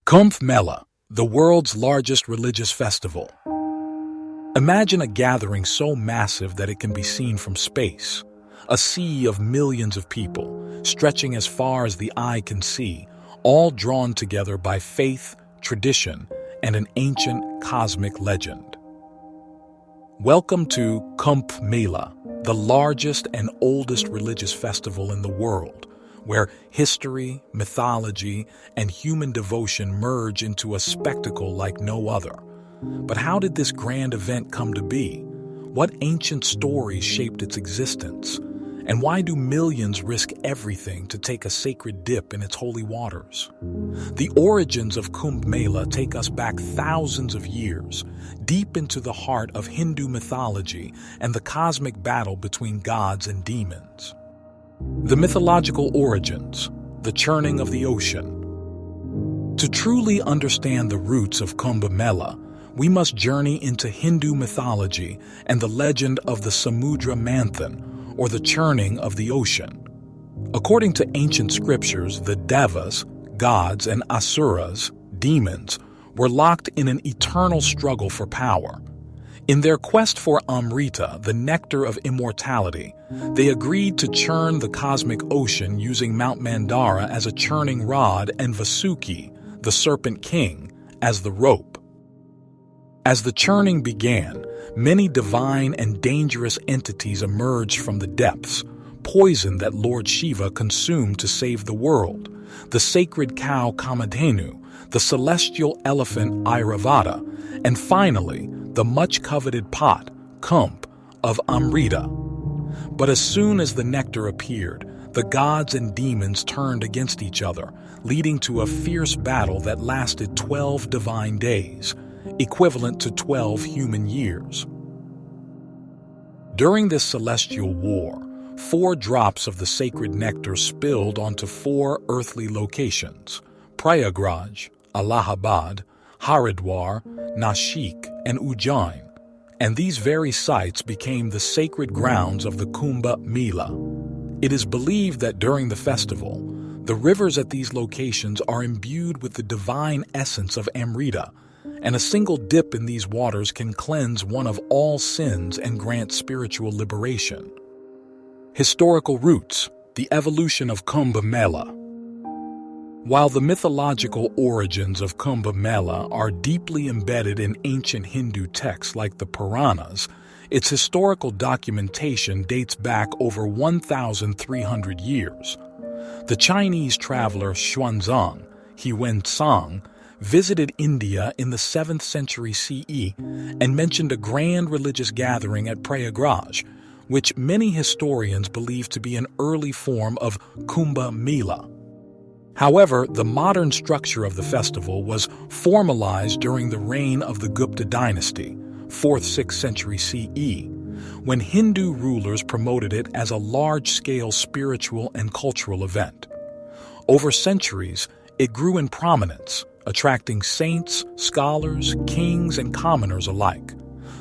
Kumbh Mela, the world's largest religious festival. Imagine a gathering so massive that it can be seen from space. A sea of millions of people, stretching as far as the eye can see, all drawn together by faith, tradition, and an ancient cosmic legend. Welcome to Kumbh Mela, the largest and oldest religious festival in the world, where history, mythology, and human devotion merge into a spectacle like no other. But how did this grand event come to be? What ancient stories shaped its existence? And why do millions risk everything to take a sacred dip in its holy waters? The origins of Kumbh Mela take us back thousands of years, deep into the heart of Hindu mythology and the cosmic battle between gods and demons. The mythological origins, the churning of the ocean. To truly understand the roots of Kumbh Mela, we must journey into Hindu mythology and the legend of the Samudra Manthan, or the churning of the ocean. According to ancient scriptures, the Devas, gods, and Asuras, demons, were locked in an eternal struggle for power. In their quest for amrita, the nectar of immortality, they agreed to churn the cosmic ocean using Mount Mandara as a churning rod and Vasuki, the serpent king, as the rope. As the churning began, many divine and dangerous entities emerged from the depths, poison that Lord Shiva consumed to save the world, the sacred cow Kamadhenu, the celestial elephant Airavata, and finally, the much-coveted pot, Kumbh, of Amrita. But as soon as the nectar appeared, the gods and demons turned against each other, leading to a fierce battle that lasted 12 divine days, equivalent to 12 human years. During this celestial war, 4 drops of the sacred nectar spilled onto 4 earthly locations: Prayagraj, Allahabad, Haridwar, Nashik, and Ujjain, and these very sites became the sacred grounds of the Kumbh Mela. It is believed that during the festival, the rivers at these locations are imbued with the divine essence of amrita, and a single dip in these waters can cleanse one of all sins and grant spiritual liberation. Historical roots, the evolution of Kumbh Mela. While the mythological origins of Kumbh Mela are deeply embedded in ancient Hindu texts like the Puranas, its historical documentation dates back over 1,300 years. The Chinese traveler Xuanzang, Huansang, visited India in the 7th century CE and mentioned a grand religious gathering at Prayagraj, which many historians believe to be an early form of Kumbh Mela. However, the modern structure of the festival was formalized during the reign of the Gupta dynasty, 4th–6th century CE, when Hindu rulers promoted it as a large-scale spiritual and cultural event. Over centuries, it grew in prominence, attracting saints, scholars, kings, and commoners alike.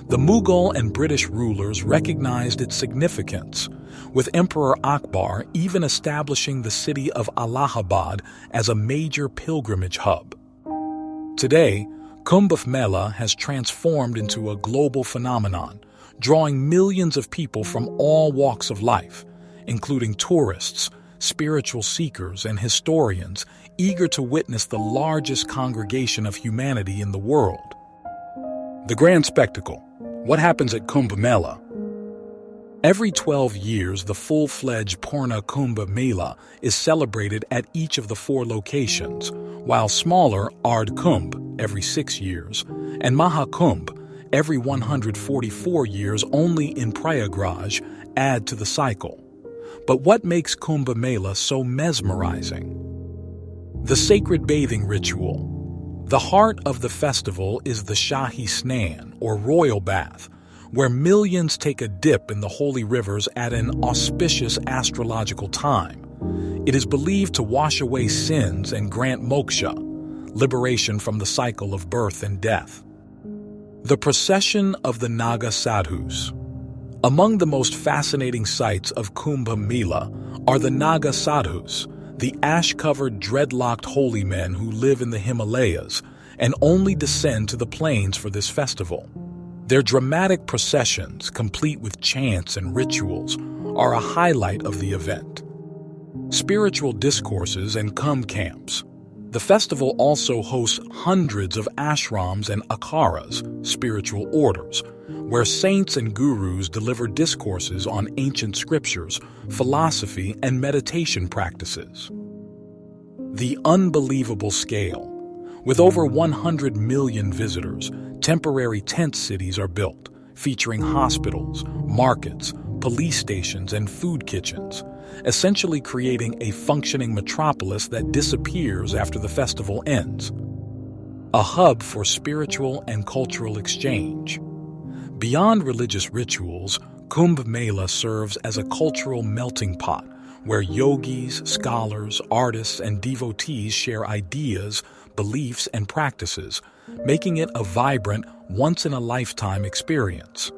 The Mughal and British rulers recognized its significance, with Emperor Akbar even establishing the city of Allahabad as a major pilgrimage hub. Today, Kumbh Mela has transformed into a global phenomenon, drawing millions of people from all walks of life, including tourists, spiritual seekers, and historians eager to witness the largest congregation of humanity in the world. The grand spectacle. What happens at Kumbh Mela? Every 12 years, the full-fledged Purna Kumbh Mela is celebrated at each of the 4 locations, while smaller Ard Kumbh every 6 years, and Maha Kumbh every 144 years only in Prayagraj add to the cycle. But what makes Kumbh Mela so mesmerizing? The sacred bathing ritual. The heart of the festival is the Shahi Snan, or royal bath, where millions take a dip in the holy rivers at an auspicious astrological time. It is believed to wash away sins and grant moksha, liberation from the cycle of birth and death. The procession of the Naga Sadhus. Among the most fascinating sights of Kumbh Mela are the Naga Sadhus, the ash-covered, dreadlocked holy men who live in the Himalayas and only descend to the plains for this festival. Their dramatic processions, complete with chants and rituals, are a highlight of the event. Spiritual discourses and Kumbh camps. The festival also hosts hundreds of ashrams and akharas, spiritual orders, where saints and gurus deliver discourses on ancient scriptures, philosophy, and meditation practices. The unbelievable scale. With over 100 million visitors, temporary tent cities are built, featuring hospitals, markets, police stations, and food kitchens, essentially creating a functioning metropolis that disappears after the festival ends. A hub for spiritual and cultural exchange. Beyond religious rituals, Kumbh Mela serves as a cultural melting pot where yogis, scholars, artists, and devotees share ideas, beliefs, and practices, making it a vibrant, once-in-a-lifetime experience.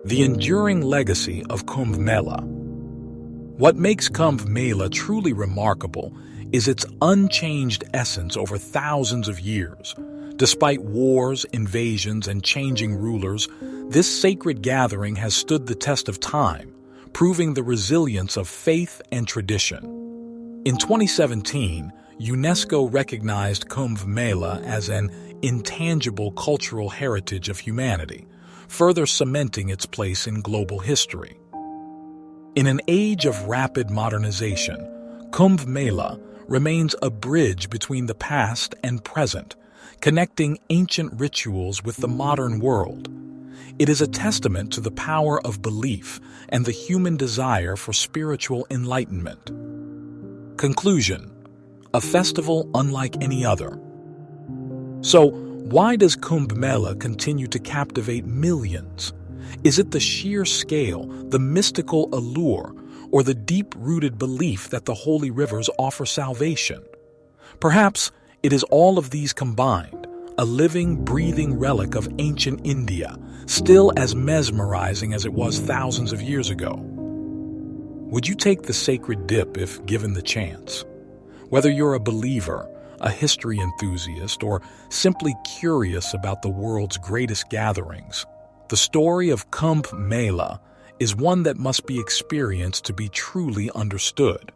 The enduring legacy of Kumbh Mela. What makes Kumbh Mela truly remarkable is its unchanged essence over thousands of years. Despite wars, invasions, and changing rulers, this sacred gathering has stood the test of time, proving the resilience of faith and tradition. In 2017, UNESCO recognized Kumbh Mela as an intangible cultural heritage of humanity, further cementing its place in global history. In an age of rapid modernization, Kumbh Mela remains a bridge between the past and present, connecting ancient rituals with the modern world. It is a testament to the power of belief and the human desire for spiritual enlightenment. Conclusion: a festival unlike any other. So, why does Kumbh Mela continue to captivate millions? Is it the sheer scale, the mystical allure, or the deep-rooted belief that the holy rivers offer salvation? Perhaps it is all of these combined, a living, breathing relic of ancient India, still as mesmerizing as it was thousands of years ago. Would you take the sacred dip if given the chance? Whether you're a believer, a history enthusiast, or simply curious about the world's greatest gatherings, the story of Kumbh Mela is one that must be experienced to be truly understood.